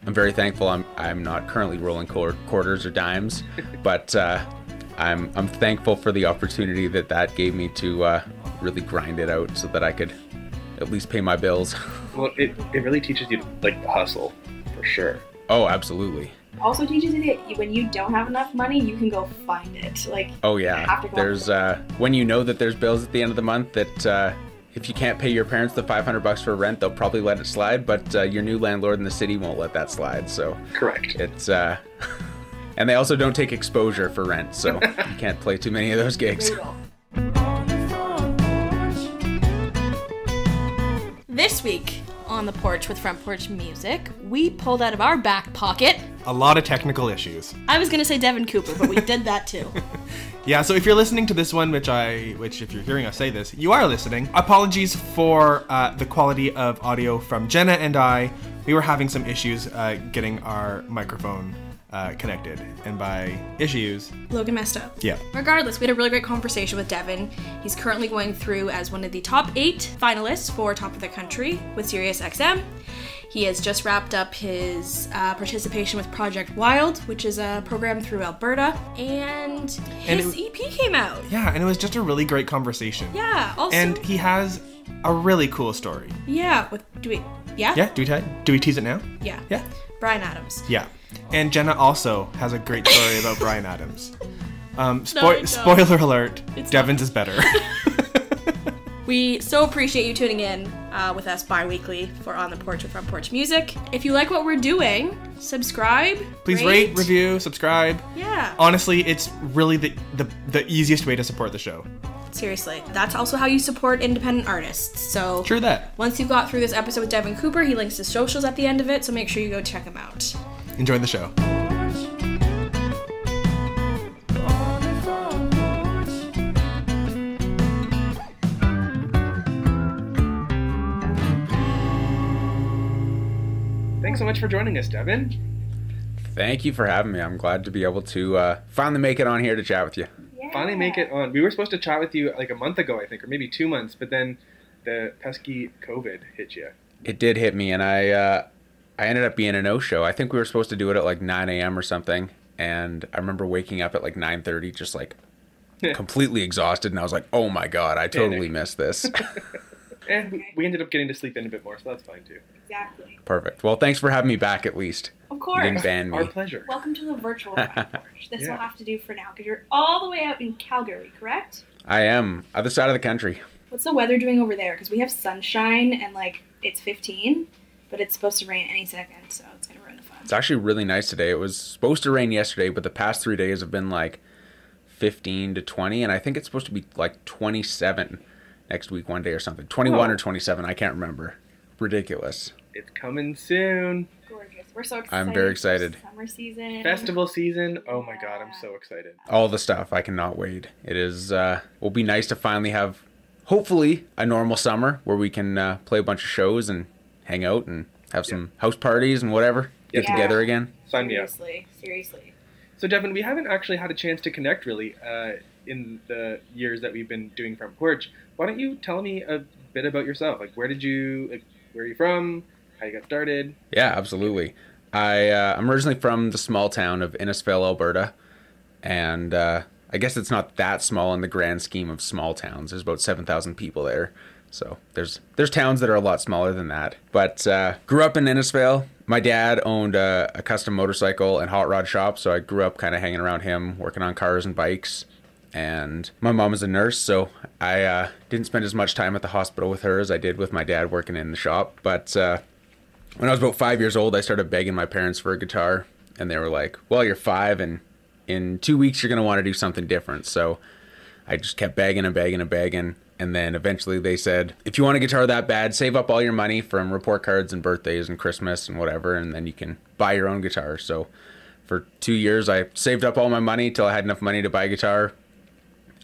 I'm very thankful I'm not currently rolling quarters or dimes, but I'm thankful for the opportunity that gave me to really grind it out so that I could at least pay my bills. Well, it really teaches you to hustle, for sure. Oh, absolutely. Also teaches you that when you don't have enough money, you can go find it. Oh yeah, there's when you know that there's bills at the end of the month that if you can't pay your parents the $500 for rent, they'll probably let it slide, but your new landlord in the city won't let that slide. So correct. It's and they also don't take exposure for rent, so you can't play too many of those gigs. This week on The Porch with Front Porch Music, we pulled out of our back pocket a lot of technical issues. I was going to say Devin Cooper, but we did that too. Yeah, so if you're listening to this one, which if you're hearing us say this, you are listening. Apologies for the quality of audio from Jenna and I. We were having some issues getting our microphone connected, and by issues, Logan messed up. Yeah. Regardless, we had a really great conversation with Devin. He's currently going through as one of the top 8 finalists for Top of the Country with SiriusXM. He has just wrapped up his participation with Project Wild, which is a program through Alberta, and his EP came out. Yeah, and it was just a really great conversation. Yeah, also. And he has a really cool story. Yeah, Yeah, do we tease it now? Yeah. Yeah. Bryan Adams. Yeah. And Jenna also has a great story about Bryan Adams. Spoiler alert, Devin's is better. We so appreciate you tuning in with us bi-weekly for On The Porch with Front Porch Music. If you like what we're doing, subscribe. Please rate, review, subscribe. Yeah. Honestly, it's really the easiest way to support the show. Seriously. That's also how you support independent artists. So True that. Once you've got through this episode with Devin Cooper, he links his socials at the end of it, so make sure you go check him out. Enjoy the show. Thanks so much for joining us, Devin. Thank you for having me. I'm glad to be able to finally make it on here to chat with you. Yeah. Finally make it on. We were supposed to chat with you a month ago, I think, or maybe 2 months, but then the pesky COVID hit you. It did hit me, and I ended up being a no-show. I think we were supposed to do it at 9 a.m. or something, and I remember waking up at 9:30 just completely exhausted, and I was like, oh my god, I totally missed this. And we ended up getting to sleep in a bit more, so that's fine too. Exactly. Perfect. Well, thanks for having me back at least. Of course. You didn't ban me. Our pleasure. Welcome to the virtual Front Porch. This Yeah. will have to do for now, because you're all the way out in Calgary, correct? I am. Other side of the country. What's the weather doing over there? Because we have sunshine and it's 15, but it's supposed to rain any second, so it's going to ruin the fun. It's actually really nice today. It was supposed to rain yesterday, but the past 3 days have been 15 to 20, and I think it's supposed to be 27 next week one day or something. 21 or 27, I can't remember. Ridiculous. It's coming soon. Gorgeous. We're so excited. I'm very excited. Summer season. Festival season. Oh my god, I'm so excited. All the stuff. I cannot wait. It is, will be nice to finally have, hopefully, a normal summer where we can play a bunch of shows and hang out and have some house parties and whatever. Get together again. Sign me up. Seriously. So Devin, we haven't actually had a chance to connect really in the years that we've been doing Front Porch. Why don't you tell me a bit about yourself? Where are you from? How you got started? Yeah, absolutely. I'm originally from the small town of Innisfail, Alberta, and I guess it's not that small in the grand scheme of small towns. There's about 7,000 people there, so there's towns that are a lot smaller than that. But grew up in Innisfail. My dad owned a custom motorcycle and hot rod shop, so I grew up kind of hanging around him, working on cars and bikes. And my mom was a nurse, so I didn't spend as much time at the hospital with her as I did with my dad working in the shop. But when I was about 5 years old, I started begging my parents for a guitar, and they were like, well, you're 5, and in 2 weeks you're going to want to do something different. So I just kept begging and begging and begging, and then eventually they said, if you want a guitar that bad, save up all your money from report cards and birthdays and Christmas and whatever, and then you can buy your own guitar. So for 2 years, I saved up all my money till I had enough money to buy a guitar.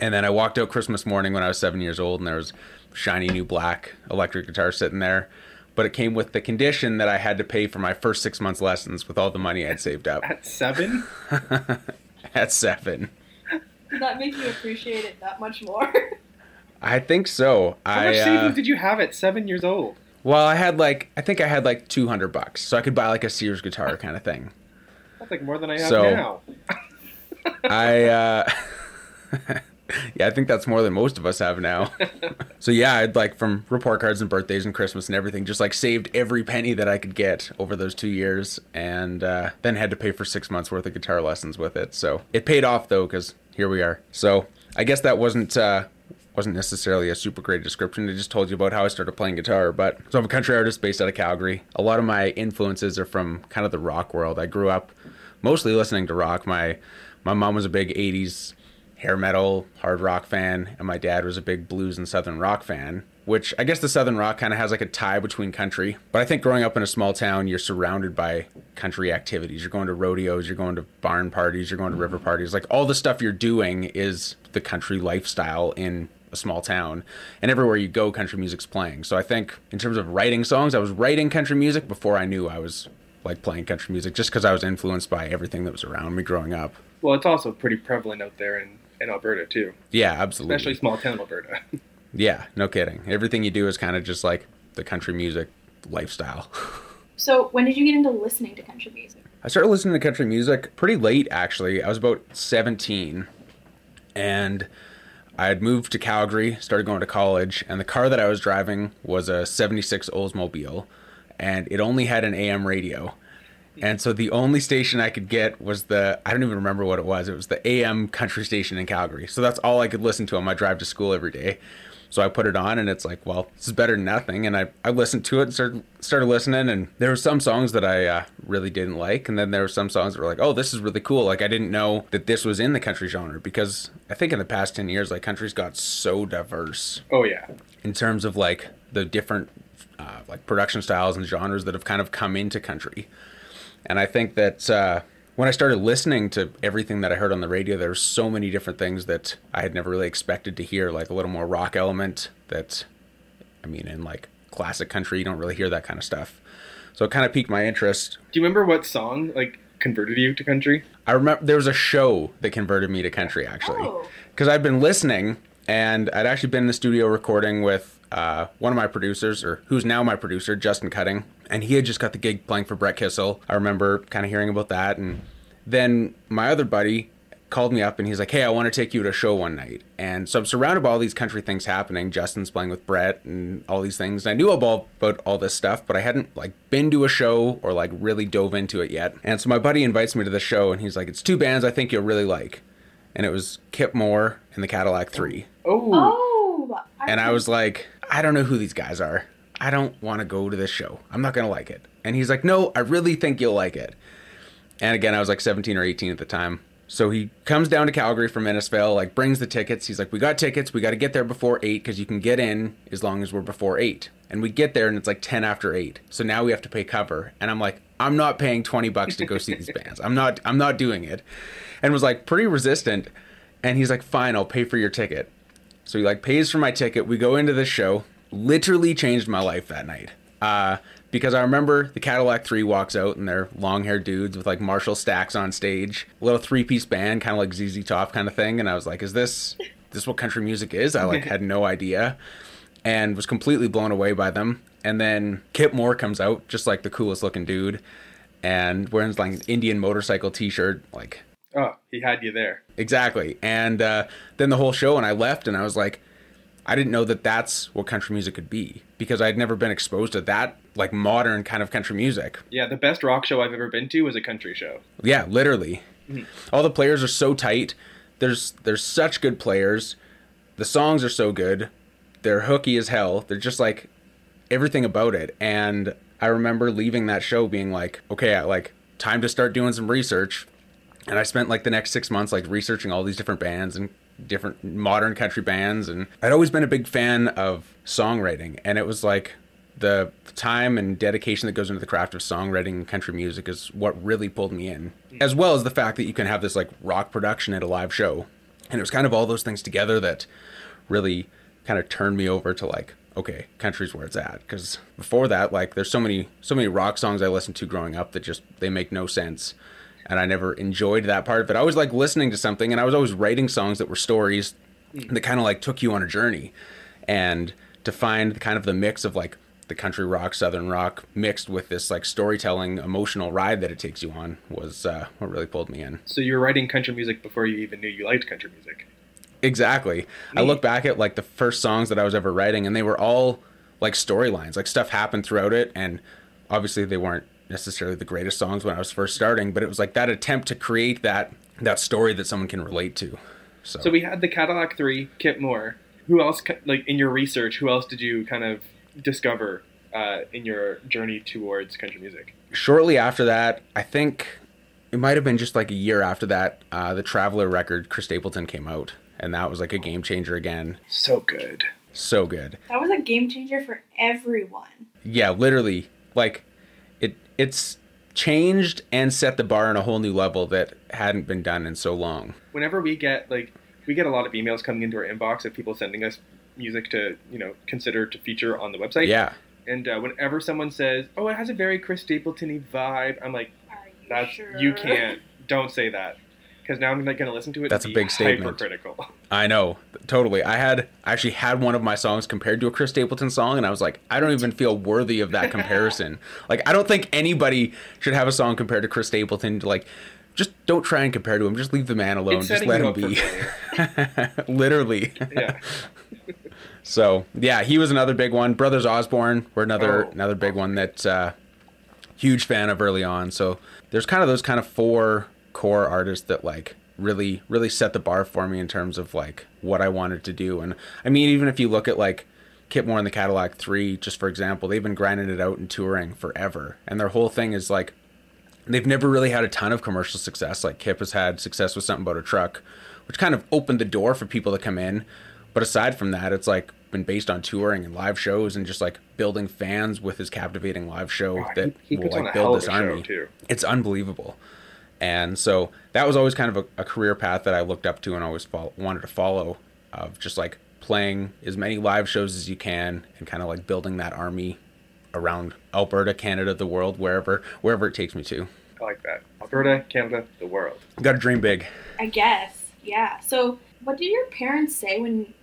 And then I walked out Christmas morning when I was 7 years old, and there was a shiny new black electric guitar sitting there. But it came with the condition that I had to pay for my first 6 months lessons with all the money I'd saved up. At 7? At 7. Did that make you appreciate it that much more? I think so. How much savings did you have at 7 years old? Well, I think I had like $200, so I could buy like a Sears guitar kind of thing. That's like more than I have So- now. Yeah, I think that's more than most of us have now. So yeah, I'd like from report cards and birthdays and Christmas and everything, just like saved every penny that I could get over those 2 years, and then had to pay for 6 months worth of guitar lessons with it. So it paid off though, because here we are. So I guess that wasn't necessarily a super great description. I just told you about how I started playing guitar. But so I'm a country artist based out of Calgary. A lot of my influences are from kind of the rock world. I grew up mostly listening to rock. My mom was a big 80s hair metal, hard rock fan, and my dad was a big blues and southern rock fan, which I guess the southern rock kind of has like a tie between country. But I think growing up in a small town, you're surrounded by country activities. You're going to rodeos, you're going to barn parties, you're going to river parties. Like all the stuff you're doing is the country lifestyle in a small town, and everywhere you go, country music's playing. So I think in terms of writing songs, I was writing country music before I knew I was like playing country music, just because I was influenced by everything that was around me growing up. Well, it's also pretty prevalent out there in Alberta too. Yeah, absolutely. Especially small town Alberta. Yeah, no kidding. Everything you do is kind of just like the country music lifestyle. So when did you get into listening to country music? I started listening to country music pretty late, actually. I was about 17, and I had moved to Calgary, started going to college, and the car that I was driving was a 76 Oldsmobile, and it only had an AM radio. And so the only station I could get was I don't even remember what it was. It was the AM country station in Calgary. So that's all I could listen to on my drive to school every day. So I put it on, and it's like, well, this is better than nothing. And I listened to it and started listening. And there were some songs that I really didn't like. And then there were some songs that were like, oh, this is really cool. Like I didn't know that this was in the country genre, because I think in the past 10 years, like country's got so diverse. Oh yeah. In terms of like the different like production styles and genres that have kind of come into country. And I think that when I started listening to everything that I heard on the radio, there were so many different things that I had never really expected to hear, like a little more rock element that, I mean, in like classic country, you don't really hear that kind of stuff. So it kind of piqued my interest. Do you remember what song like converted you to country? I remember there was a show that converted me to country, actually. Because I'd been listening, and I'd actually been in the studio recording with one of my producers, or who's now my producer, Justin Cutting, and he had just got the gig playing for Brett Kissel. I remember kind of hearing about that, and then my other buddy called me up and he's like, hey, I want to take you to a show one night. And so I'm surrounded by all these country things happening. Justin's playing with Brett and all these things. And I knew about all this stuff, but I hadn't like been to a show or like really dove into it yet. And so my buddy invites me to the show, and he's like, it's two bands I think you'll really like. And it was Kip Moore and the Cadillac 3. And I was like, I don't know who these guys are. I don't want to go to this show. I'm not going to like it. And he's like, no, I really think you'll like it. And again, I was like 17 or 18 at the time. So he comes down to Calgary from Innisfail, like brings the tickets. He's like, we got tickets. We got to get there before 8 because you can get in as long as we're before 8. And we get there and it's like 10 after 8. So now we have to pay cover. And I'm like, I'm not paying $20 to go see these bands. I'm not doing it. And was like pretty resistant. And he's like, fine, I'll pay for your ticket. So he like pays for my ticket. We go into this show. Literally changed my life that night. Because I remember the Cadillac 3 walks out and they're long-haired dudes with like Marshall stacks on stage. A little three-piece band, kind of like ZZ Top kind of thing. And I was like, is this what country music is? I like had no idea. And was completely blown away by them. And then Kip Moore comes out, just like the coolest looking dude. And wearing like an Indian motorcycle t-shirt, like... Oh, he had you there. Exactly. And then the whole show, and I left, and I was like, I didn't know that that's what country music could be, because I'd never been exposed to that, like, modern kind of country music. Yeah, the best rock show I've ever been to was a country show. Yeah, literally. Mm-hmm. All the players are so tight. There's such good players. The songs are so good. They're hooky as hell. They're just, like, everything about it. And I remember leaving that show being like, okay, time to start doing some research. And I spent like the next 6 months like researching all these different bands and different modern country bands. And I'd always been a big fan of songwriting. And it was like the time and dedication that goes into the craft of songwriting and country music is what really pulled me in. As well as the fact that you can have this like rock production at a live show. And it was kind of all those things together that really kind of turned me over to like, okay, country's where it's at. Because before that, like there's so many rock songs I listened to growing up that just, they make no sense. And I never enjoyed that part of it. I was like listening to something, and I was always writing songs that were stories that kind of like took you on a journey. And to find kind of the mix of like the country rock, southern rock mixed with this like storytelling, emotional ride that it takes you on was what really pulled me in. So you were writing country music before you even knew you liked country music. Exactly. I look back at like the first songs that I was ever writing, and they were all like storylines, like stuff happened throughout it, and obviously they weren't necessarily the greatest songs when I was first starting, but it was like that attempt to create that story that someone can relate to. So we had the Cadillac 3, Kip Moore. Who else, like in your research, who else did you kind of discover in your journey towards country music? Shortly after that, I think it might have been just like a year after that, the Traveler record, Chris Stapleton, came out. And that was like a game changer again. So good. So good. That was a game changer for everyone. Yeah, literally. Like, it's changed and set the bar on a whole new level that hadn't been done in so long. Whenever we get a lot of emails coming into our inbox of people sending us music to, consider to feature on the website. Yeah. And whenever someone says, "Oh, it has a very Chris Stapleton-y vibe," I'm like, Are you sure? You can't. Don't say that. Because now I'm not going to listen to it. That's and a big statement. Hypercritical. I know, totally. I actually had one of my songs compared to a Chris Stapleton song, and I was like, I don't even feel worthy of that comparison. Like, I don't think anybody should have a song compared to Chris Stapleton. Like, just don't try and compare to him. Just leave the man alone. Just let him be. Literally. Yeah. So yeah, he was another big one. Brothers Osborne were another big one that huge fan of early on. So there's kind of those kind of four core artists that like really set the bar for me in terms of like what I wanted to do. And I mean, even if you look at like Kip Moore and the Cadillac 3, just for example, they've been grinding it out and touring forever, and their whole thing is like they've never really had a ton of commercial success. Like Kip has had success with Something About a Truck, which kind of opened the door for people to come in, but aside from that, it's like been based on touring and live shows and just like building fans with his captivating live show that he will puts on like a hell build of this a show, army too. It's unbelievable. And so that was always kind of a career path that I looked up to and always wanted to follow, of just like playing as many live shows as you can and kind of like building that army around Alberta, Canada, the world, wherever it takes me to. I like that. Alberta, Canada, the world. Got to dream big. I guess, yeah. So what did your parents say when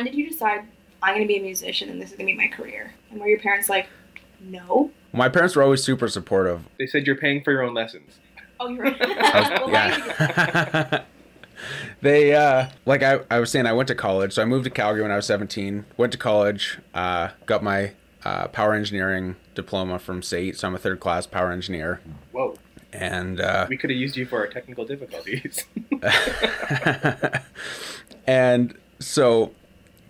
did you decide I'm going to be a musician and this is going to be my career? And were your parents like, no? My parents were always super supportive. They said you're paying for your own lessons. Oh, you're right. Yeah. They, like I was saying, I went to college. So I moved to Calgary when I was 17, went to college, got my power engineering diploma from SAIT. So I'm a third class power engineer. Whoa. And we could have used you for our technical difficulties. And so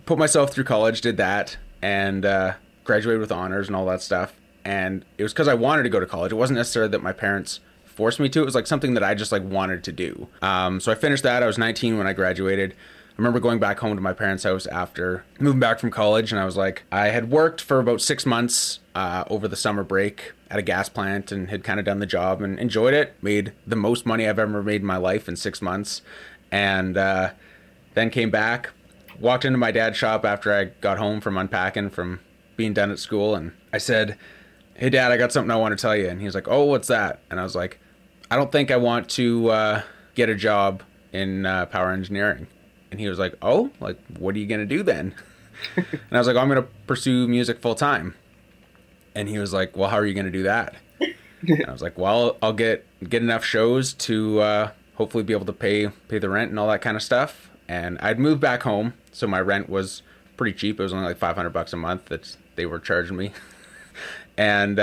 put myself through college, did that, and graduated with honors and all that stuff. And it was because I wanted to go to college. It wasn't necessarily that my parents forced me to. It was like something that I just like wanted to do. So I finished that. I was 19 when I graduated. I remember going back home to my parents' house after moving back from college, and I was like, I had worked for about 6 months over the summer break at a gas plant and had kind of done the job and enjoyed it. Made the most money I've ever made in my life in 6 months. And then came back, walked into my dad's shop after I got home from unpacking from being done at school, and I said, "Hey Dad, I got something I want to tell you." And he was like, "Oh, what's that?" And I was like, "I don't think I want to get a job in power engineering." And he was like, "Oh, like, what are you going to do then?" And I was like, "I'm going to pursue music full time." And he was like, "Well, how are you going to do that?" And I was like, "Well, I'll get enough shows to hopefully be able to pay the rent and all that kind of stuff." And I'd moved back home, so my rent was pretty cheap. It was only like $500 a month that they were charging me. And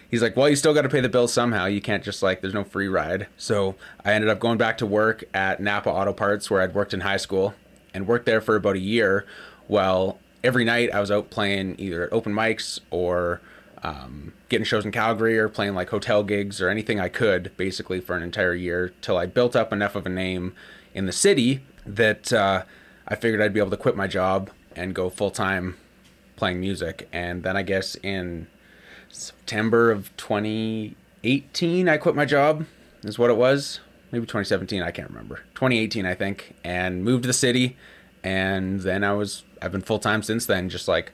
he's like, "Well, you still got to pay the bills somehow. You can't just like, there's no free ride." So I ended up going back to work at Napa Auto Parts, where I'd worked in high school, and worked there for about a year. Well, every night I was out playing either at open mics or getting shows in Calgary or playing like hotel gigs or anything I could, basically for an entire year, till I built up enough of a name in the city that I figured I'd be able to quit my job and go full time playing music. And then I guess in September of 2018, I quit my job, is what it was. Maybe 2017, I can't remember. 2018, I think, and moved to the city. And then I've been full time since then, just like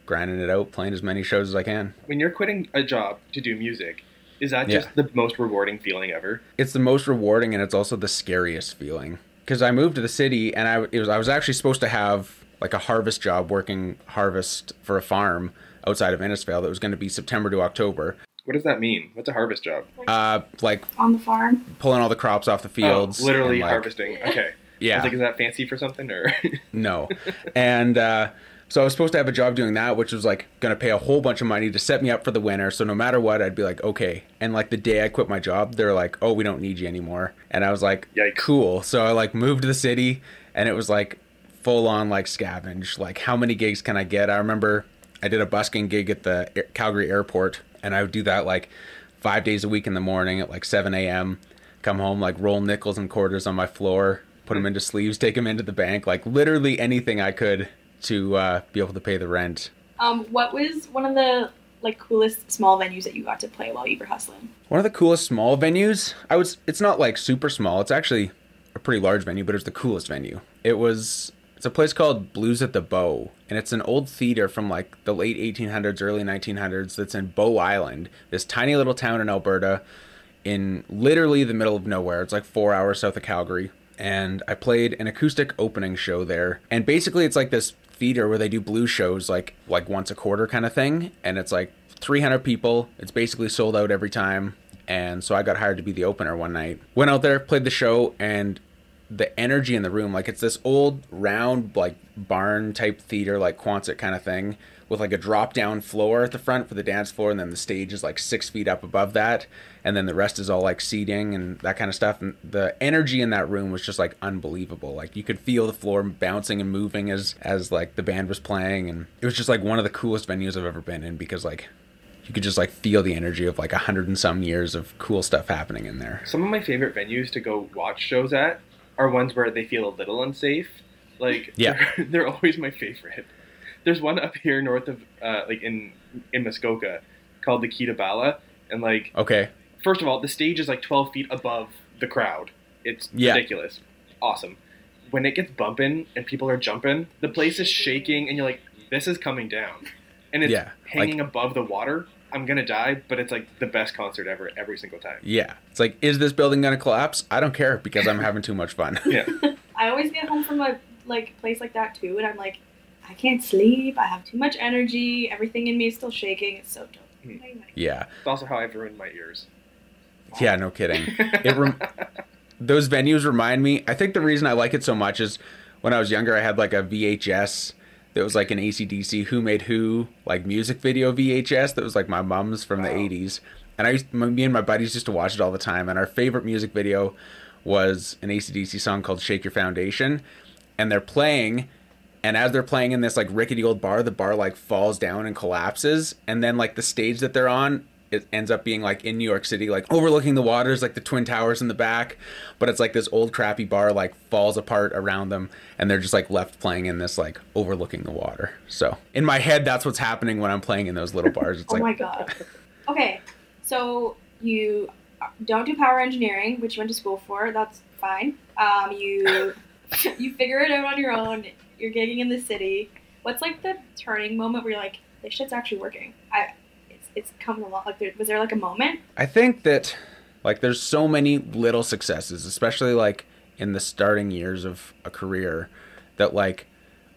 grinding it out, playing as many shows as I can. When you're quitting a job to do music, is that just the most rewarding feeling ever? It's the most rewarding, and it's also the scariest feeling. Because I moved to the city, and I was actually supposed to have like a harvest job, working harvest for a farm. outside of Innisfail that was going to be September to October. What does that mean? What's a harvest job? Like On the farm. pulling all the crops off the fields. Oh, literally and, like, harvesting. Okay. Yeah. I was like, is that fancy for something or? No. And so I was supposed to have a job doing that, which was like going to pay a whole bunch of money to set me up for the winter. So no matter what, I'd be like, okay. And like the day I quit my job, they're like, oh, we don't need you anymore. And I was like, Yikes. cool. So I like moved to the city, and it was like full on like scavenge. Like, how many gigs can I get? I remember I did a busking gig at the Calgary airport, and I would do that like 5 days a week in the morning at like 7 a.m. Come home, like roll nickels and quarters on my floor, put them into sleeves, take them into the bank, like literally anything I could to be able to pay the rent. What was one of the like coolest small venues that you got to play while you were hustling? One of the coolest small venues, it's not like super small, it's actually a pretty large venue, but it's the coolest venue. It's a place called Blues at the Bow, and it's an old theater from like the late 1800s, early 1900s that's in Bow Island, this tiny little town in Alberta in literally the middle of nowhere. It's like 4 hours south of Calgary, and I played an acoustic opening show there. And basically it's like this theater where they do blues shows like once a quarter kind of thing, and it's like 300 people. It's basically sold out every time. And so I got hired to be the opener one night. Went out there, played the show, and the energy in the room, like it's this old round like barn type theater, like Quonset kind of thing, with like a drop down floor at the front for the dance floor, and then the stage is like 6 feet up above that, and then the rest is all like seating and that kind of stuff. And the energy in that room was just like unbelievable. Like you could feel the floor bouncing and moving as like the band was playing, and it was just like one of the coolest venues I've ever been in, because like you could just like feel the energy of like 100 and some years of cool stuff happening in there. Some of my favorite venues to go watch shows at are ones where they feel a little unsafe. Like, yeah, they're always my favorite. There's one up here north of, like in Muskoka, called the Kitabala, and like, okay, first of all, the stage is like 12 feet above the crowd. It's ridiculous. Awesome. When it gets bumping and people are jumping, the place is shaking, and you're like, this is coming down, and it's hanging above the water. I'm gonna die, but it's like the best concert ever every single time. Yeah. It's like, is this building gonna collapse? I don't care, because I'm having too much fun. Yeah. I always get home from a like place like that too, and I'm like, I can't sleep. I have too much energy. Everything in me is still shaking. It's so dope. Yeah. It's also how I've ruined my ears. Yeah, no kidding. Those venues remind me, I think the reason I like it so much is when I was younger, I had like a VHS that was like an AC/DC Who Made Who like music video VHS that was like my mom's from the 80s. And me and my buddies used to watch it all the time. And our favorite music video was an AC/DC song called Shake Your Foundation. And they're playing, and as they're playing in this like rickety old bar, the bar like falls down and collapses. And then like the stage that they're on, it ends up being like in New York City, like overlooking the waters, like the Twin Towers in the back. But it's like this old crappy bar like falls apart around them, and they're just like left playing in this like overlooking the water. So in my head, that's what's happening when I'm playing in those little bars. It's oh my God. Okay, so you don't do power engineering, which you went to school for. That's fine. You figure it out on your own. You're gigging in the city. What's like the turning moment where you're like, this shit's actually working? It's coming along. Like, was there like a moment? I think that like there's so many little successes, especially like in the starting years of a career, that like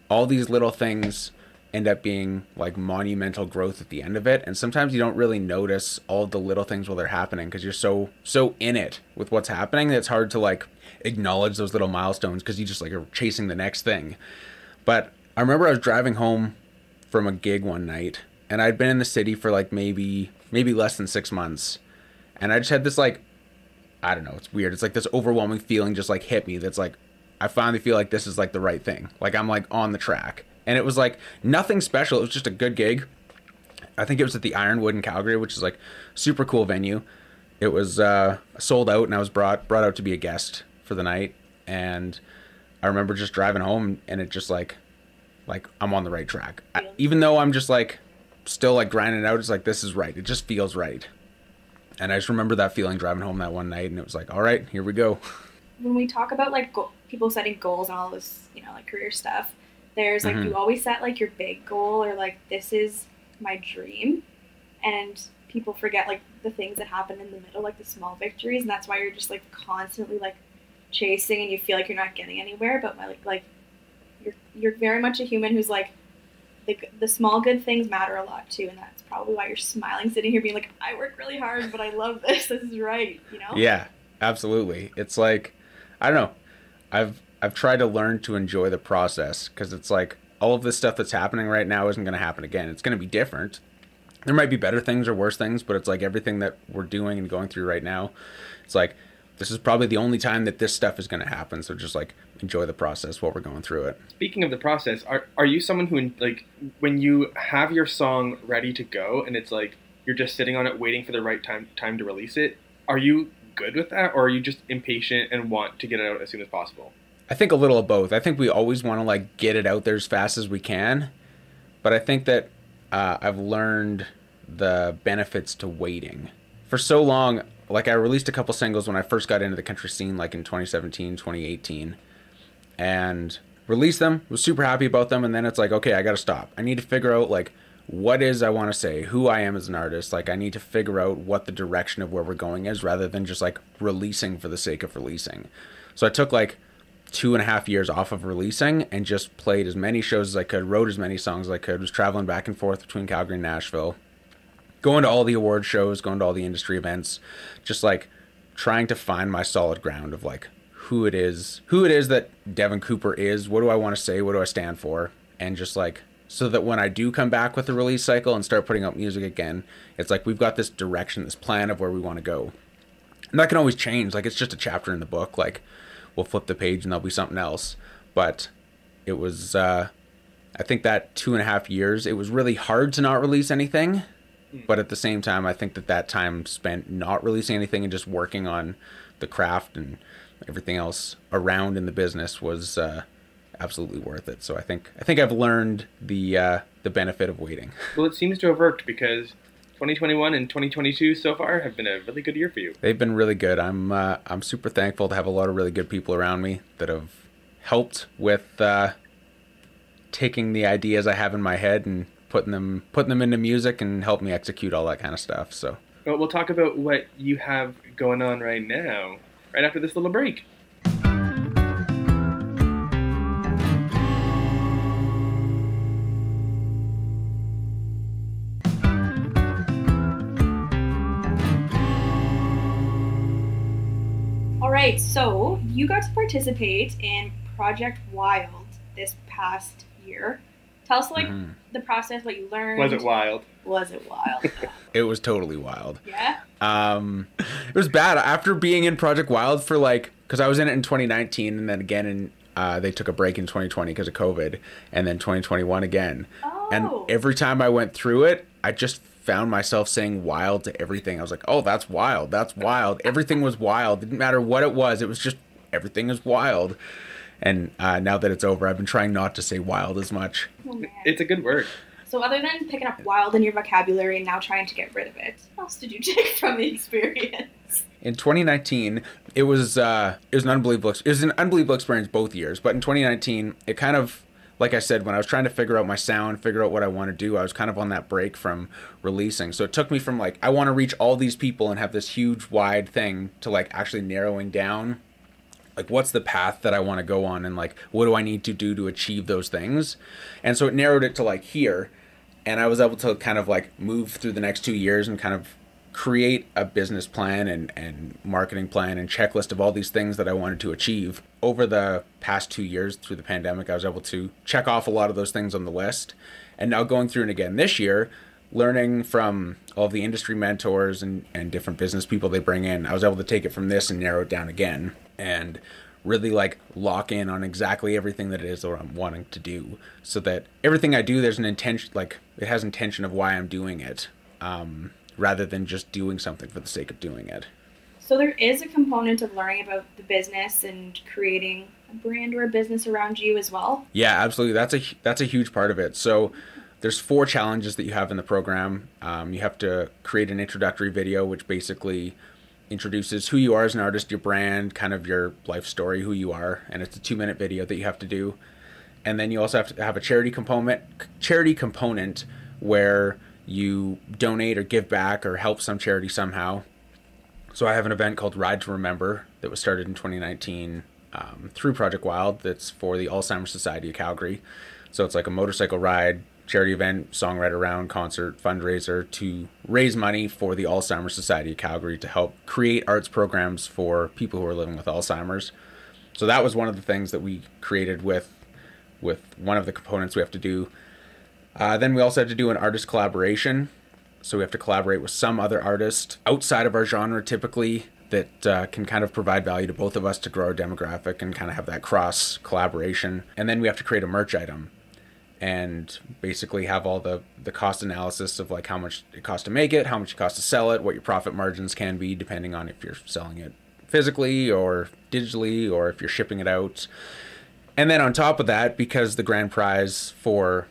all these little things end up being like monumental growth at the end of it. And sometimes you don't really notice all the little things while they're happening, because you're so in it with what's happening that it's hard to like acknowledge those little milestones, because you just like are chasing the next thing. But I remember I was driving home from a gig one night, and I'd been in the city for like maybe less than 6 months. And I just had this like, I don't know, it's weird. It's like this overwhelming feeling just like hit me. That's like, I finally feel like this is like the right thing. Like I'm like on the track. And it was like nothing special. It was just a good gig. I think it was at the Ironwood in Calgary, which is like super cool venue. It was sold out, and I was brought out to be a guest for the night. And I remember just driving home, and it just like I'm on the right track. Even though I'm just like still like grinding it out, it's like, this is right. It just feels right. And I just remember that feeling driving home that one night, and it was like, all right, here we go. When we talk about like people setting goals and all this, like career stuff, there's like, you always set like your big goal, or like, this is my dream. And people forget like the things that happen in the middle, like the small victories. And that's why you're just like constantly like chasing, and you feel like you're not getting anywhere. But like you're very much a human who's like, the small good things matter a lot too, and that's probably why you're smiling, sitting here being like, I work really hard, but I love this. This is right, you know? Yeah, absolutely. It's like, I don't know. I've tried to learn to enjoy the process, because it's like all of this stuff that's happening right now isn't going to happen again. It's going to be different. There might be better things or worse things, but it's like everything that we're doing and going through right now, it's like, this is probably the only time that this stuff is going to happen. So just like enjoy the process while we're going through it. Speaking of the process, are you someone who, like, when you have your song ready to go and it's like you're just sitting on it waiting for the right time to release it, are you good with that, or are you just impatient and want to get it out as soon as possible? I think a little of both. I think we always want to like get it out there as fast as we can, but I think that I've learned the benefits to waiting. For so long, like I released a couple singles when I first got into the country scene, like in 2017, 2018, and released them, was super happy about them, and then it's like, okay, I gotta stop. I need to figure out like what is I want to say, who I am as an artist. Like I need to figure out what the direction of where we're going is, rather than just like releasing for the sake of releasing. So I took like 2.5 years off of releasing and just played as many shows as I could, wrote as many songs as I could, was traveling back and forth between Calgary and Nashville, going to all the award shows, going to all the industry events, just like trying to find my solid ground of like who it is that Devin Cooper is, what do I want to say, what do I stand for, and just like, so that when I do come back with the release cycle and start putting out music again, it's like we've got this direction, this plan of where we want to go. And that can always change, like it's just a chapter in the book, like we'll flip the page and there'll be something else. But it was, I think that 2.5 years, it was really hard to not release anything. But at the same time, I think that time spent not releasing anything and just working on the craft and everything else around in the business was absolutely worth it. So I think I've learned the benefit of waiting. Well, it seems to have worked, because 2021 and 2022 so far have been a really good year for you. They've been really good. I'm super thankful to have a lot of really good people around me that have helped with taking the ideas I have in my head and putting them into music and help me execute all that kind of stuff. So well, we'll talk about what you have going on right now, right after this little break. All right, so you got to participate in Project Wild this past year. Tell us, like, the process, what you learned. Was it wild? Was it wild? it was totally wild. Yeah? It was bad. After being in Project Wild for, like, because I was in it in 2019, and then again they took a break in 2020 because of COVID, and then 2021 again. Oh. And every time I went through it, I just found myself saying wild to everything. I was like, oh, that's wild. That's wild. Everything was wild. Didn't matter what it was. It was just, everything is wild. And now that it's over, I've been trying not to say wild as much. Oh, man. It's a good word. So other than picking up wild in your vocabulary and now trying to get rid of it, what else did you take from the experience? In 2019, it was an unbelievable experience both years. But in 2019, it kind of, like I said, when I was trying to figure out my sound, figure out what I want to do, I was kind of on that break from releasing. So it took me from like, I want to reach all these people and have this huge, wide thing, to like actually narrowing down, like what's the path that I want to go on, and like what do I need to do to achieve those things. And so it narrowed it to like here, and I was able to kind of like move through the next 2 years and kind of create a business plan and marketing plan and checklist of all these things that I wanted to achieve. Over the past 2 years through the pandemic, I was able to check off a lot of those things on the list. And now going through it again this year, learning from all the industry mentors and different business people they bring in, I was able to take it from this and narrow it down again and really like lock in on exactly everything that it is that I'm wanting to do, so that everything I do, there's an intention, like it has intention of why I'm doing it, rather than just doing something for the sake of doing it. So there is a component of learning about the business and creating a brand or a business around you as well. Yeah, absolutely. That's a huge part of it. So there's 4 challenges that you have in the program. You have to create an introductory video, which basically introduces who you are as an artist, your brand, kind of your life story, who you are, and it's a 2-minute video that you have to do. And then you also have to have a charity component where you donate or give back or help some charity somehow. So I have an event called Ride to Remember that was started in 2019 through Project Wild, that's for the Alzheimer's Society of Calgary. So it's like a motorcycle ride charity event, songwriter round, concert, fundraiser to raise money for the Alzheimer's Society of Calgary to help create arts programs for people who are living with Alzheimer's. So that was one of the things that we created with one of the components we have to do. Then we also have to do an artist collaboration. So we have to collaborate with some other artist outside of our genre typically that can kind of provide value to both of us to grow our demographic and kind of have that cross collaboration. And then we have to create a merch item and basically have all the cost analysis of like how much it costs to make it, how much it costs to sell it, what your profit margins can be depending on if you're selling it physically or digitally or if you're shipping it out. And then on top of that, because the grand prize for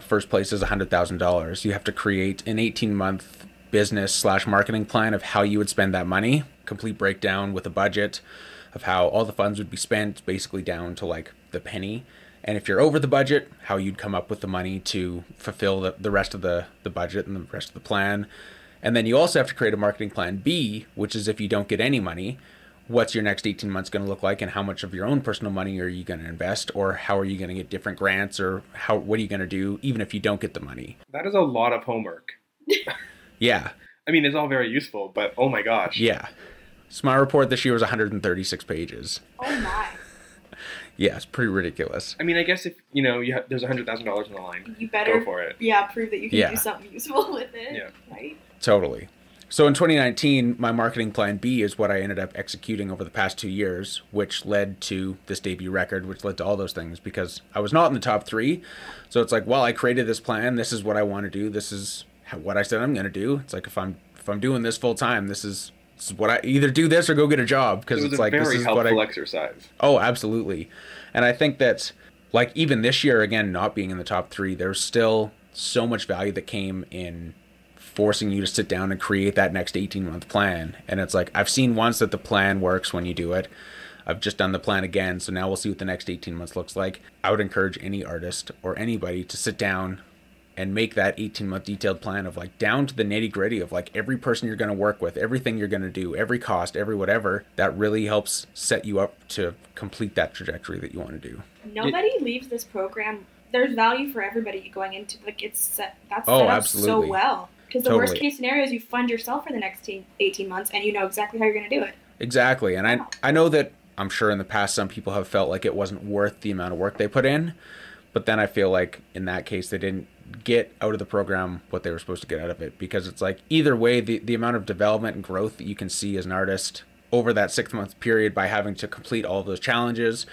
first place is $100,000, you have to create an 18-month business/marketing plan of how you would spend that money, complete breakdown with a budget of how all the funds would be spent, basically down to like the penny. And if you're over the budget, how you'd come up with the money to fulfill the rest of the budget and the rest of the plan. And then you also have to create a marketing plan B, which is if you don't get any money, what's your next 18 months going to look like and how much of your own personal money are you going to invest, or how are you going to get different grants, or what are you going to do even if you don't get the money? That is a lot of homework. Yeah. I mean, it's all very useful, but oh my gosh. Yeah. So my report this year was 136 pages. Oh my. Yeah, it's pretty ridiculous. I mean, I guess if, there's $100,000 in the line, you better go for it. Yeah, prove that you can Yeah. do something useful with it. Yeah. Right? Totally. So in 2019, my marketing plan B is what I ended up executing over the past 2 years, which led to this debut record, which led to all those things because I was not in the top 3. So it's like, well, I created this plan. This is what I want to do. This is what I said I'm going to do. It's like if I'm doing this full time, this is what I either do this or go get a job, because it's like this is what I. Very helpful exercise. Oh, absolutely. And I think that like even this year, again, not being in the top 3, there's still so much value that came in forcing you to sit down and create that next 18-month plan. And it's like, I've seen once that the plan works when you do it. I've just done the plan again, so now we'll see what the next 18 months looks like. I would encourage any artist or anybody to sit down and make that 18-month detailed plan of like down to the nitty-gritty of like every person you're going to work with, everything you're going to do, every cost, every whatever. That really helps set you up to complete that trajectory that you want to do. Nobody leaves this program. There's value for everybody going into, like, it's set, that's Oh, set up absolutely. so well. Because the Totally. worst case scenario is you fund yourself for the next 18 months and you know exactly how you're going to do it. Exactly. And I know that I'm sure in the past some people have felt like it wasn't worth the amount of work they put in. But then I feel like in that case they didn't get out of the program what they were supposed to get out of it. Because it's like either way, the amount of development and growth that you can see as an artist over that 6-month period by having to complete all of those challenges,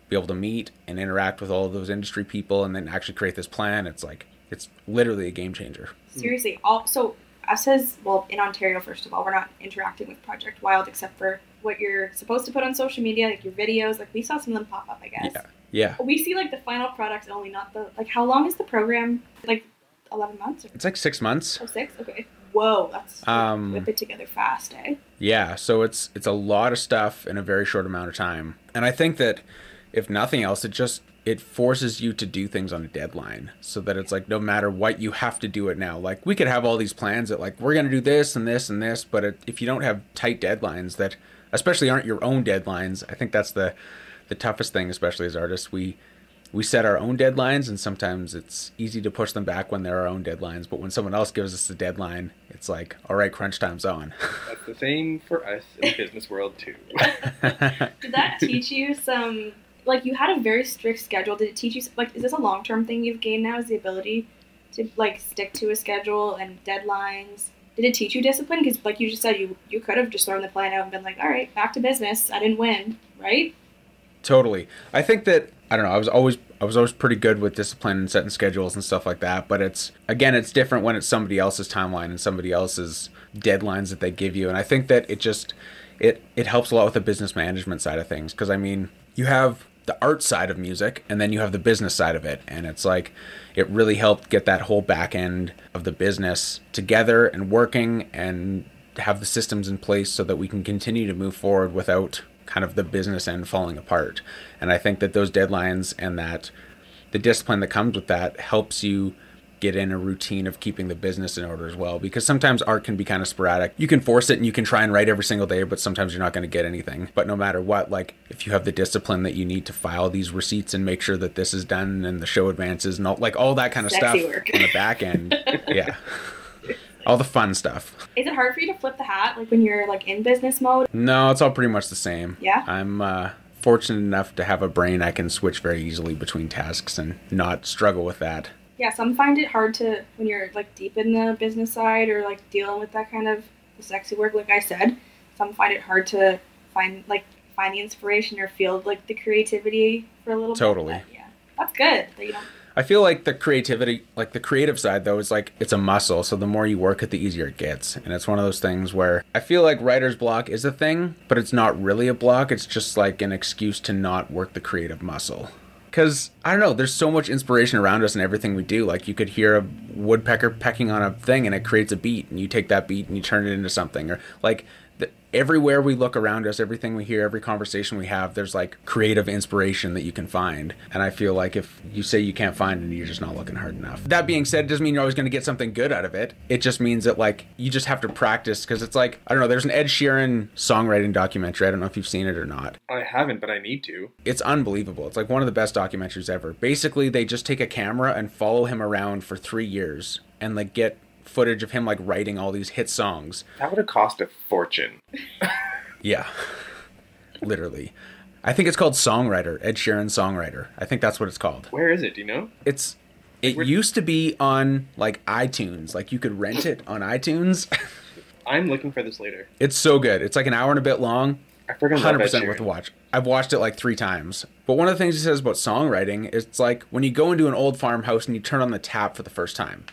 be able to meet and interact with all of those industry people and then actually create this plan, it's like, it's literally a game changer. Seriously. So us in Ontario, first of all, we're not interacting with Project Wild except for what you're supposed to put on social media, like your videos. Like we saw some of them pop up, I guess. Yeah. We see like the final product only, not the, like how long is the program? Like 11 months? It's like 6 months. Oh, 6? Okay. Whoa, that's whip it together fast, eh? Yeah, so it's a lot of stuff in a very short amount of time. And I think that if nothing else, it forces you to do things on a deadline, so that it's like no matter what, you have to do it now. Like we could have all these plans that like we're going to do this and this and this, but if you don't have tight deadlines that especially aren't your own deadlines, I think that's the toughest thing, especially as artists. We set our own deadlines, and sometimes it's easy to push them back when they're our own deadlines, but when someone else gives us a deadline, it's like, all right, crunch time's on. That's the same for us in the business world too. Did that teach you some, like you had a very strict schedule, did it teach you, like is this a long-term thing you've gained now, is the ability to like stick to a schedule and deadlines? Did it teach you discipline? Because like you just said, you could have just thrown the plan out and been like, all right, back to business, I didn't win, right? Totally. I think that, I don't know, I was always pretty good with discipline and setting schedules and stuff like that, but it's different when it's somebody else's timeline and somebody else's deadlines that they give you. And I think that it helps a lot with the business management side of things, because I mean, you have the art side of music and then you have the business side of it, and it's like it really helped get that whole back end of the business together and working and have the systems in place so that we can continue to move forward without kind of the business end falling apart. And I think that those deadlines and that the discipline that comes with that helps you get in a routine of keeping the business in order as well, because sometimes art can be kind of sporadic. You can force it and you can try and write every single day, but sometimes you're not going to get anything. But no matter what, like if you have the discipline that you need to file these receipts and make sure that this is done and the show advances and all that kind of Sexy stuff work. on the back end. Yeah. All the fun stuff. Is it hard for you to flip the hat, like when you're like in business mode? No, it's all pretty much the same. Yeah? I'm fortunate enough to have a brain I can switch very easily between tasks and not struggle with that. Yeah, some find it hard to, when you're like deep in the business side or like dealing with that kind of the sexy work, like I said, some find it hard to find the inspiration or feel like the creativity for a little Totally. bit. But, yeah, that's good that you don't. I feel like the creativity, like the creative side though, is like it's a muscle. So the more you work it, the easier it gets. And it's one of those things where I feel like writer's block is a thing, but it's not really a block. It's just like an excuse to not work the creative muscle. Because, I don't know, there's so much inspiration around us in everything we do. Like, you could hear a woodpecker pecking on a thing and it creates a beat. And you take that beat and you turn it into something. Or, like, everywhere we look around us, everything we hear, every conversation we have, there's, like, creative inspiration that you can find. And I feel like if you say you can't find it, you're just not looking hard enough. That being said, it doesn't mean you're always going to get something good out of it. It just means that, like, you just have to practice. Because it's like, I don't know, there's an Ed Sheeran songwriting documentary. I don't know if you've seen it or not. I haven't, but I need to. It's unbelievable. It's like one of the best documentaries ever. Basically, they just take a camera and follow him around for 3 years and like get footage of him like writing all these hit songs. That would have cost a fortune. Yeah. Literally. I think it's called Songwriter, Ed Sheeran Songwriter. I think that's what it's called. Where is it? Do you know? It used to be on like iTunes. Like you could rent it on iTunes. I'm looking for this later. It's so good. It's like an hour and a bit long. I forgot about 100% worth a watch. I've watched it like 3 times. But one of the things he says about songwriting is it's like when you go into an old farmhouse and you turn on the tap for the first time.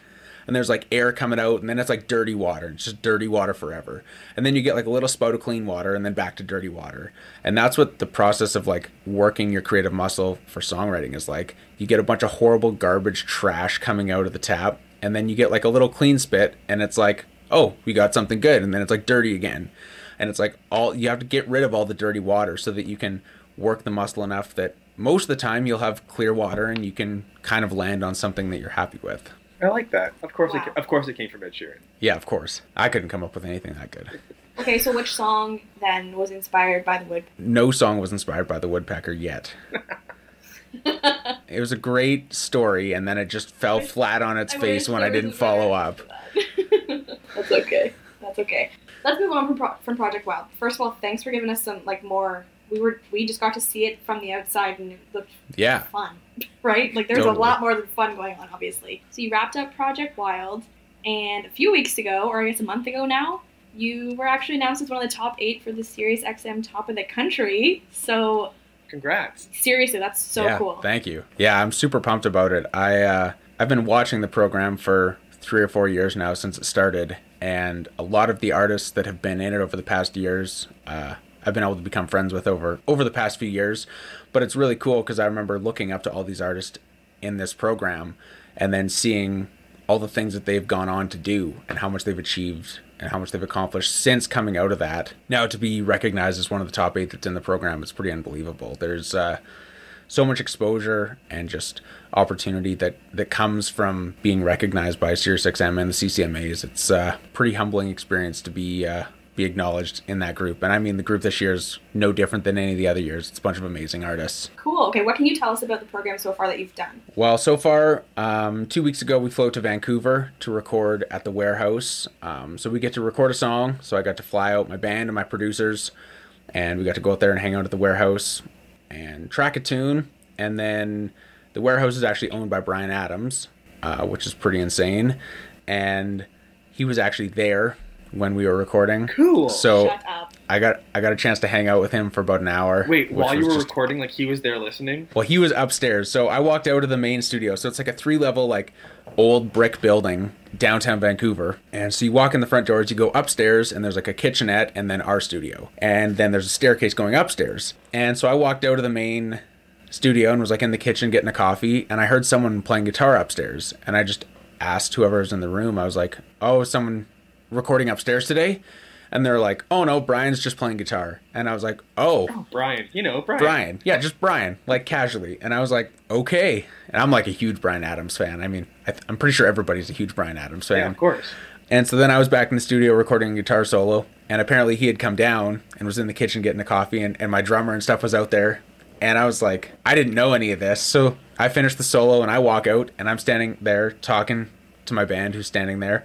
And there's like air coming out and then it's like dirty water. It's just dirty water forever. And then you get like a little spout of clean water and then back to dirty water. And that's what the process of like working your creative muscle for songwriting is like. You get a bunch of horrible garbage trash coming out of the tap and then you get like a little clean spit and it's like, oh, we got something good. And then it's like dirty again. And it's like you have to get rid of all the dirty water so that you can work the muscle enough that most of the time you'll have clear water and you can kind of land on something that you're happy with. I like that. Of course, Wow. Of course, it came from Ed Sheeran. Yeah, of course. I couldn't come up with anything that good. Okay, so which song then was inspired by the wood? No song was inspired by the woodpecker yet. It was a great story, and then it just fell flat on its face when I didn't follow up. That's okay. That's okay. Let's move on from Project Wild. First of all, thanks for giving us some like more. We just got to see it from the outside and it looked fun, right? Like there's a lot more than fun going on, obviously. So you wrapped up Project Wild, and a few weeks ago, or I guess a month ago now, you were actually announced as one of the top 8 for the Sirius XM Top of the Country. So congrats! Seriously, that's so cool. Thank you. Yeah, I'm super pumped about it. I've been watching the program for 3 or 4 years now since it started, and a lot of the artists that have been in it over the past years, I've been able to become friends with over the past few years. But it's really cool because I remember looking up to all these artists in this program and then seeing all the things that they've gone on to do and how much they've achieved and how much they've accomplished since coming out of that. Now to be recognized as one of the top 8 that's in the program, it's pretty unbelievable. There's so much exposure and just opportunity that comes from being recognized by SiriusXM and the CCMAs. It's a pretty humbling experience to be acknowledged in that group. And I mean, the group this year is no different than any of the other years. It's a bunch of amazing artists. Cool. Okay, what can you tell us about the program so far that you've done? Well, so far, 2 weeks ago, we flew to Vancouver to record at the Warehouse. So we get to record a song. So I got to fly out my band and my producers, and we got to go out there and hang out at the Warehouse and track a tune. And then the Warehouse is actually owned by Bryan Adams, which is pretty insane. And he was actually there when we were recording. Cool. So Shut up. I got a chance to hang out with him for about an hour. Wait, while you were recording, like he was there listening? Well, he was upstairs. So I walked out of the main studio. So it's like a 3-level, like old brick building downtown Vancouver. And so you walk in the front doors, you go upstairs, and there's like a kitchenette and then our studio. And then there's a staircase going upstairs. And so I walked out of the main studio and was like in the kitchen getting a coffee, and I heard someone playing guitar upstairs. And I just asked whoever was in the room, I was like, oh, is someone recording upstairs today? And they're like, oh no, Brian's just playing guitar. And I was like, oh, Brian. You know, Brian. Brian. Yeah, just Brian, like casually. And I was like, okay. And I'm like a huge Bryan Adams fan. I mean, I'm pretty sure everybody's a huge Bryan Adams fan. Yeah, of course. And so then I was back in the studio recording a guitar solo. And apparently he had come down and was in the kitchen getting a coffee. And my drummer and stuff was out there. And I was like, I didn't know any of this. So I finished the solo and I walk out and I'm standing there talking to my band who's standing there.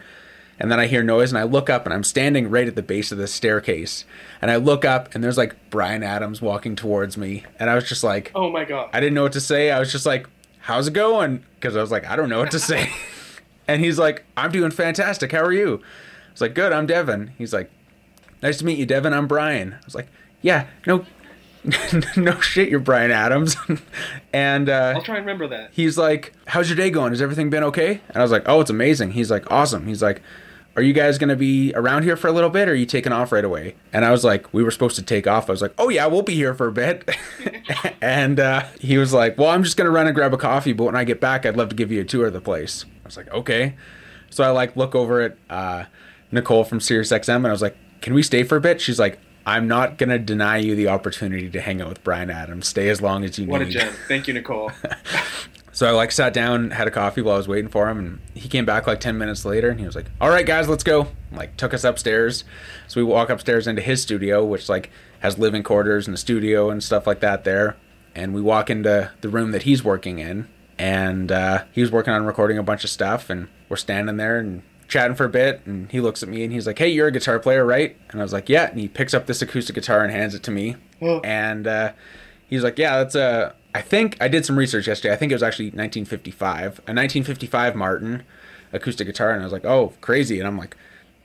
And then I hear noise and I look up and I'm standing right at the base of the staircase. And I look up and there's like Bryan Adams walking towards me. And I was just like, oh my God. I didn't know what to say. I was just like, how's it going? Because I was like, I don't know what to say. And he's like, I'm doing fantastic. How are you? I was like, good, I'm Devin. He's like, nice to meet you, Devin. I'm Brian. I was like, yeah, no shit, you're Bryan Adams. And I'll try and remember that. He's like, how's your day going? Has everything been okay? And I was like, oh, it's amazing. He's like, awesome. He's like, are you guys going to be around here for a little bit, or are you taking off right away? And I was like, we were supposed to take off. I was like, oh yeah, we'll be here for a bit. And he was like, well, I'm just going to run and grab a coffee, but when I get back, I'd love to give you a tour of the place. I was like, okay. So I like look over at Nicole from SiriusXM and I was like, can we stay for a bit? She's like, I'm not going to deny you the opportunity to hang out with Bryan Adams. Stay as long as you need. What a gem. Thank you, Nicole. So I like sat down, had a coffee while I was waiting for him, and he came back like 10 minutes later and he was like, all right guys, let's go. Like took us upstairs. So we walk upstairs into his studio, which like has living quarters and a studio and stuff like that there. And we walk into the room that he's working in, and he was working on recording a bunch of stuff, and we're standing there and chatting for a bit, and he looks at me and he's like, hey, you're a guitar player, right? And I was like, yeah. And he picks up this acoustic guitar and hands it to me. And he's like, yeah, that's I think I did some research yesterday. I think it was actually 1955, a 1955 Martin acoustic guitar. And I was like, oh, crazy. And I'm like,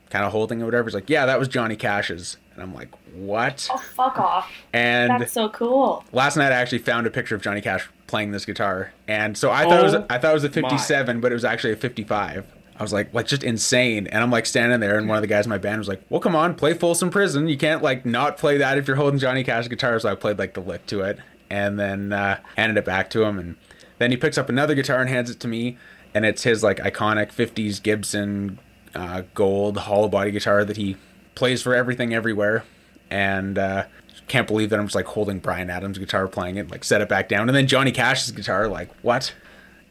kind of holding it or whatever. He's like, yeah, that was Johnny Cash's. And I'm like, what? Oh, fuck off. And that's so cool. Last night I actually found a picture of Johnny Cash playing this guitar. And so I thought it was a 57, but it was actually a 55. I was like just insane. And I'm like standing there, and one of the guys in my band was like, well, come on, play Folsom Prison. You can't like not play that if you're holding Johnny Cash's guitar. So I played like the lick to it and then handed it back to him. And then he picks up another guitar and hands it to me. And it's his like iconic 50s Gibson gold hollow body guitar that he plays for everything everywhere. And can't believe that I'm just like holding Bryan Adams' guitar, playing it, like set it back down. And then Johnny Cash's guitar, like what?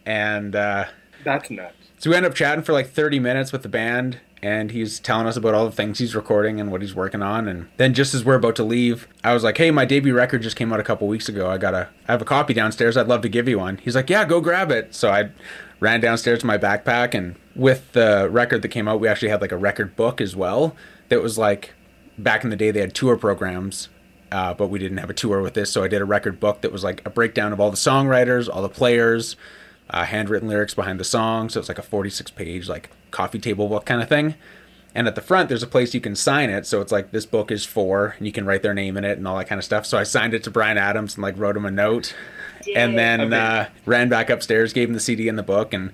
And that's nuts. So we end up chatting for like 30 minutes with the band, and he's telling us about all the things he's recording and what he's working on. And then just as we're about to leave, I was like, hey, my debut record just came out a couple weeks ago. I have a copy downstairs. I'd love to give you one. He's like, yeah, go grab it. So I ran downstairs to my backpack, and with the record that came out, we actually had like a record book as well. That was like, back in the day, they had tour programs, but we didn't have a tour with this. So I did a record book that was like a breakdown of all the songwriters, all the players, handwritten lyrics behind the song. So it's like a 46-page like coffee table book kind of thing. And at the front, there's a place you can sign it. So it's like, this book is for, and you can write their name in it and all that kind of stuff. So I signed it to Bryan Adams and like wrote him a note. And then ran back upstairs, gave him the CD and the book. And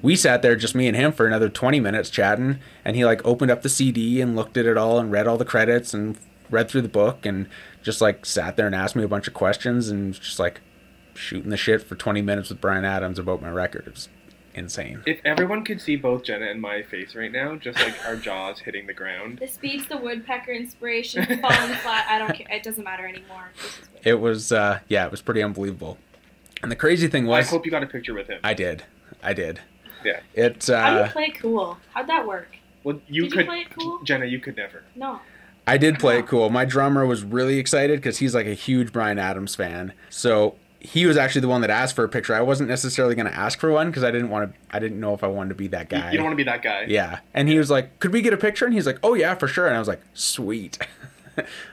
we sat there, just me and him, for another 20 minutes chatting. And he like opened up the CD and looked at it all and read all the credits and read through the book and just like sat there and asked me a bunch of questions and just like shooting the shit for 20 minutes with Bryan Adams about my record. It was insane. If everyone could see both Jenna and my face right now, just like our jaws hitting the ground. This beats the woodpecker inspiration, falling flat. I don't care. It doesn't matter anymore. It was, it was pretty unbelievable. And the crazy thing was, I hope you got a picture with him. I did. Yeah. How do you play it cool? How'd that work? Well, Did you play it cool? Jenna, you could never. No. I did play it cool. My drummer was really excited because he's like a huge Bryan Adams fan. So he was actually the one that asked for a picture. I wasn't necessarily going to ask for one because I didn't know if I wanted to be that guy. You don't want to be that guy. Yeah. And he was like, could we get a picture? And he's like, oh yeah, for sure. And I was like, sweet.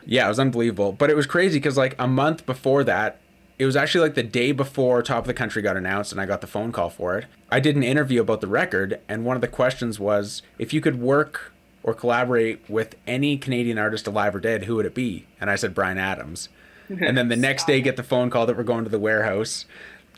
Yeah, it was unbelievable. But it was crazy because like a month before that, it was actually like the day before Top of the Country got announced and I got the phone call for it. I did an interview about the record, and one of the questions was, if you could work or collaborate with any Canadian artist alive or dead, who would it be? And I said Bryan Adams. And then the next day get the phone call that we're going to the warehouse.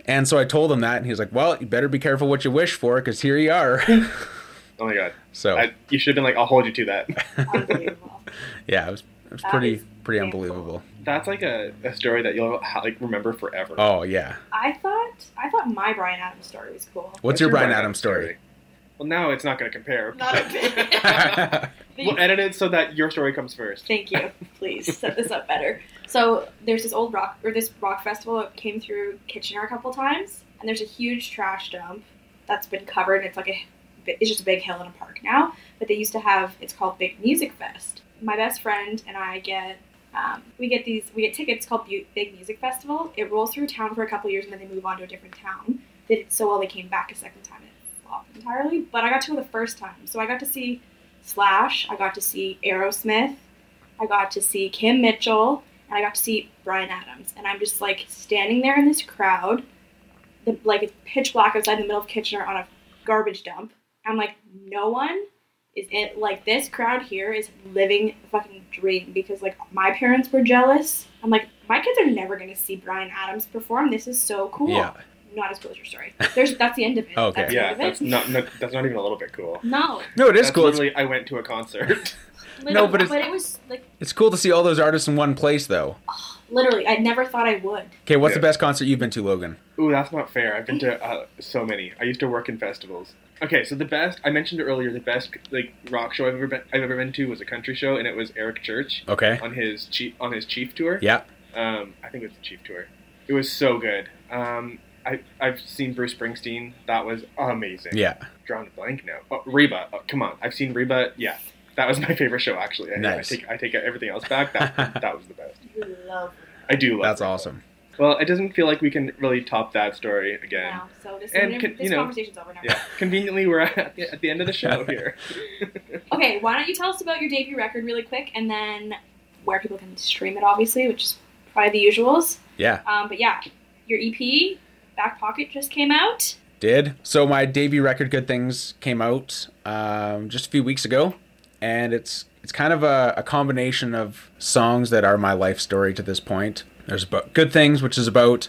And so I told him that, and he was like, well, you better be careful what you wish for, because here you are. Oh my God. So you should have been like, I'll hold you to that. Unbelievable. Yeah, it was pretty unbelievable. That's like a story that you'll like remember forever. Oh yeah. I thought my Bryan Adams story was cool. What's your Bryan Adams story? Well, now it's not going to compare. Not a bit. We'll edit it so that your story comes first. Thank you. Please set this up better. So there's this rock festival that came through Kitchener a couple times, and there's a huge trash dump that's been covered. It's just a big hill in a park now, but they used to have, it's called Big Music Fest. My best friend and I get we get tickets called Big Music Festival. It rolls through town for a couple years and then they move on to a different town. They did so well they came back a second time and it flopped entirely. But I got to go the first time, so I got to see Slash, I got to see Aerosmith, I got to see Kim Mitchell, and I got to see Bryan Adams. And I'm just like standing there in this crowd, it's pitch black outside in the middle of Kitchener on a garbage dump. I'm like, no one is in, like, this crowd here is living a fucking dream, because like my parents were jealous. I'm like, my kids are never going to see Bryan Adams perform. This is so cool. Yeah. Not as cool as your story. That's the end of it. Okay. That's not even a little bit cool. No, it is cool. Literally, I went to a concert. No, but it was like, it's cool to see all those artists in one place, though. Literally, I never thought I would. Okay, what's the best concert you've been to, Logan? Ooh, that's not fair. I've been to so many. I used to work in festivals. Okay, so the best, I mentioned it earlier, the best like rock show I've ever been to was a country show, and it was Eric Church. Okay. On his Chief tour. Yeah. I think it was the Chief tour. It was so good. I've seen Bruce Springsteen. That was amazing. Yeah. Drawing a blank now. Oh, Reba. Oh, come on. I've seen Reba. Yeah. That was my favorite show, actually. Nice. I take everything else back. That was the best. You love Reba. I do love That's Reba. Awesome. Well, it doesn't feel like we can really top that story again. No, so this conversation's over now. Yeah, conveniently, we're at the end of the show here. Okay, why don't you tell us about your debut record really quick, and then where people can stream it, obviously, which is probably the usuals. Yeah. But yeah, your EP, Back Pocket, just came out. Did. So my debut record, Good Things, came out just a few weeks ago, and it's kind of a combination of songs that are my life story to this point. There's about Good Things, which is about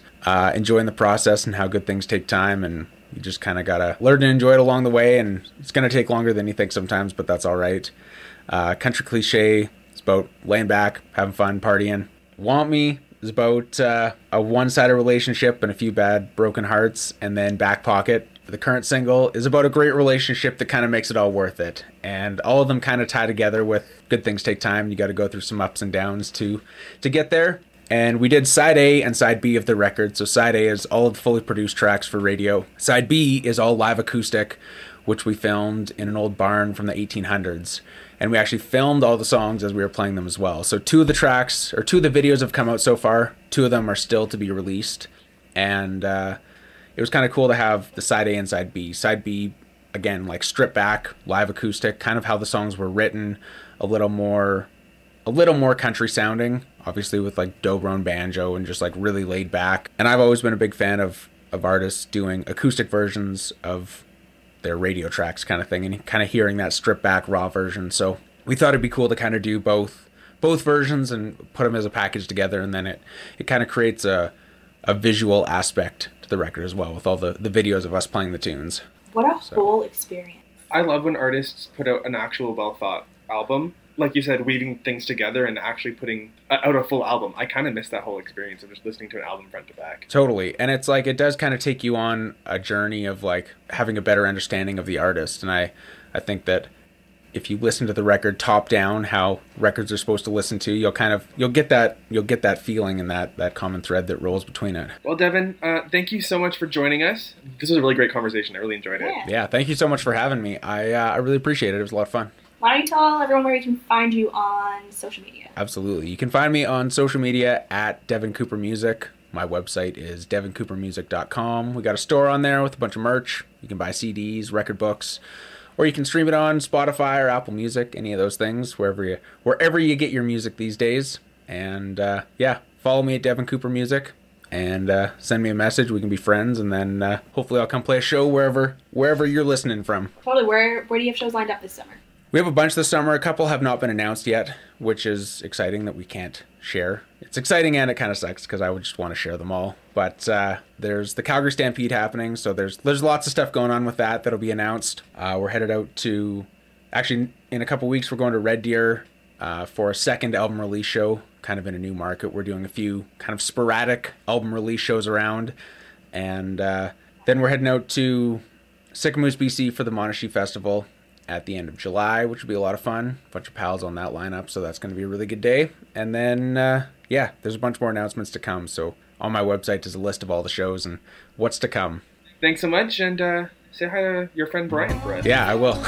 enjoying the process and how good things take time, and you just kind of gotta learn to enjoy it along the way, and it's gonna take longer than you think sometimes, but that's all right. Country Cliche is about laying back, having fun, partying. Want Me is about a one-sided relationship and a few bad broken hearts, and then Back Pocket, the current single, is about a great relationship that kind of makes it all worth it. And all of them kind of tie together with Good Things Take Time. You got to go through some ups and downs to get there. And we did side A and side B of the record. So side A is all of the fully produced tracks for radio. Side B is all live acoustic, which we filmed in an old barn from the 1800s. And we actually filmed all the songs as we were playing them as well. So two of the videos have come out so far. Two of them are still to be released. And it was kind of cool to have the side A and side B. Side B, again, like stripped back, live acoustic, kind of how the songs were written, a little more country sounding, obviously with like dobro and banjo and just like really laid back. And I've always been a big fan of artists doing acoustic versions of their radio tracks kind of thing, and kind of hearing that stripped back raw version. So we thought it'd be cool to kind of do both versions and put them as a package together, and then it kind of creates a visual aspect to the record as well, with all the videos of us playing the tunes. What a whole experience. I love when artists put out an actual well-thought album. Like you said, weaving things together and actually putting out a full album. I kind of miss that whole experience of just listening to an album front to back. Totally. And it's like, it does kind of take you on a journey of like having a better understanding of the artist. And I think if you listen to the record top down, how records are supposed to listen to, you'll get that feeling and that common thread that rolls between it. Well, Devin, thank you so much for joining us. This was a really great conversation. I really enjoyed it. Yeah, thank you so much for having me. I really appreciate it. It was a lot of fun. Why don't you tell everyone where you can find you on social media? Absolutely. You can find me on social media at Devin Cooper Music. My website is devincoopermusic.com. We got a store on there with a bunch of merch. You can buy CDs, record books, or you can stream it on Spotify or Apple Music, any of those things, wherever you get your music these days. And follow me at Devin Cooper Music and send me a message. We can be friends, and then hopefully I'll come play a show wherever you're listening from. Totally. Where do you have shows lined up this summer? We have a bunch this summer. A couple have not been announced yet, which is exciting that we can't share. It's exciting and it kind of sucks because I would just want to share them all. But there's the Calgary Stampede happening, so there's lots of stuff going on with that'll be announced. We're headed out to, actually in a couple weeks, we're going to Red Deer for a second album release show, kind of in a new market. We're doing a few kind of sporadic album release shows around. And then we're heading out to Sycamoose, BC for the Monashee Festival. at the end of July, which will be a lot of fun. A bunch of pals on that lineup, so that's going to be a really good day. And then, there's a bunch more announcements to come. So on my website is a list of all the shows and what's to come. Thanks so much, and say hi to your friend Brian for us. Yeah, I will.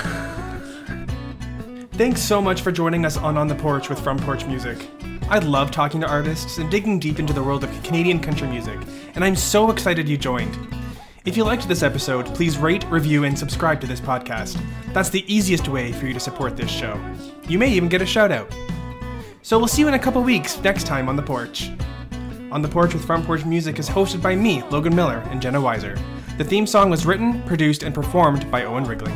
Thanks so much for joining us on The Porch with Front Porch Music. I love talking to artists and digging deep into the world of Canadian country music, and I'm so excited you joined. If you liked this episode, please rate, review, and subscribe to this podcast. That's the easiest way for you to support this show. You may even get a shout out. So we'll see you in a couple weeks next time on The Porch. On The Porch with Front Porch Music is hosted by me, Logan Miller, and Jenna Weiser. The theme song was written, produced, and performed by Owen Wrigley.